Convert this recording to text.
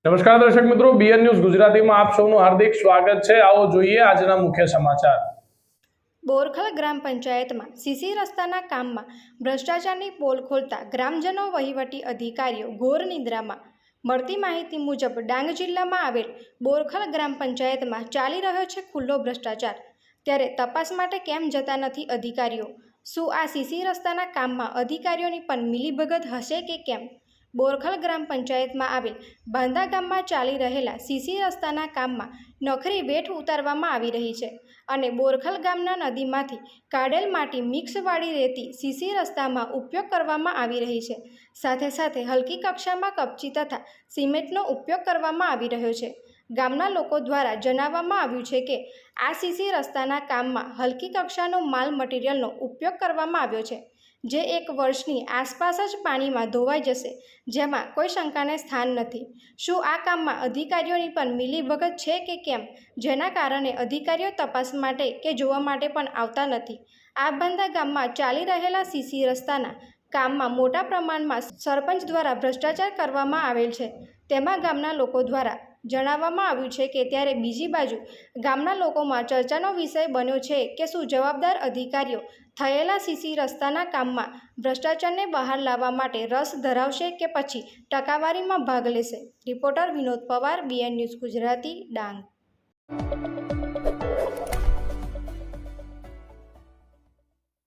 નમસ્કાર દર્શક મિત્રો, બીએન ન્યૂઝ ગુજરાતીમાં આપ સૌનું હાર્દિક સ્વાગત છે। આવો જોઈએ આજના મુખ્ય સમાચાર। બોરખલ ગ્રામ પંચાયતમાં સીસી રસ્તાના કામમાં ભ્રષ્ટાચારની પોલ ખોલતા ગ્રામજનો વહીવટી અધિકારીઓ ઘોર નિદ્રામાં। મળતી માહિતી મુજબ ડાંગ જિલ્લામાં આવેલ બોરખલ ગ્રામ પંચાયતમાં ચાલી રહ્યો છે ખુલ્લો ભ્રષ્ટાચાર। ત્યારે તપાસ માટે કેમ જતા નથી અધિકારીઓ? શું આ સીસી રસ્તાના કામમાં અધિકારીઓની પણ મિલીભગત હશે કે કેમ? બોરખલ ગ્રામ પંચાયતમાં આવેલ બાંધા ગામમાં ચાલી રહેલા સીસી રસ્તાના કામમાં નખરી વેઠ ઉતારવામાં આવી રહી છે અને બોરખલ ગામના નદીમાંથી કાઢેલ માટી મિક્સવાળી રેતી સીસી રસ્તામાં ઉપયોગ કરવામાં આવી રહી છે। સાથે સાથે હલકી કક્ષામાં કપચી તથા સિમેન્ટનો ઉપયોગ કરવામાં આવી રહ્યો છે। ગામના લોકો દ્વારા જણાવવામાં આવ્યું છે કે આ સીસી રસ્તાના કામમાં હલકી કક્ષાનો માલ મટીરિયલનો ઉપયોગ કરવામાં આવ્યો છે, જે 1 વર્ષની આસપાસ જ પાણીમાં ધોવાઈ જશે, જેમાં કોઈ શંકાને સ્થાન નથી। શું આ કામમાં અધિકારીઓની પણ મિલીભગત છે કે કેમ, જેના કારણે અધિકારીઓ તપાસ માટે કે જોવા માટે પણ આવતા નથી? આ બાંધા ગામમાં ચાલી રહેલા સીસી રસ્તાના કામમાં મોટા પ્રમાણમાં સરપંચ દ્વારા ભ્રષ્ટાચાર કરવામાં આવેલ છે, તેમાં ગામના લોકો દ્વારા જણાવવામાં આવ્યું છે કે ત્યારે બીજી બાજુ ગામના લોકોમાં ચર્ચાનો વિષય બન્યો છે કે શું જવાબદાર અધિકારીઓ થયેલા સીસી રસ્તાના કામમાં ભ્રષ્ટાચારને બહાર લાવવા માટે રસ ધરાવશે કે પછી ટકાવારીમાં ભાગ લેશે? Reporter Vinod Pawar, BN news Gujarati, Dang.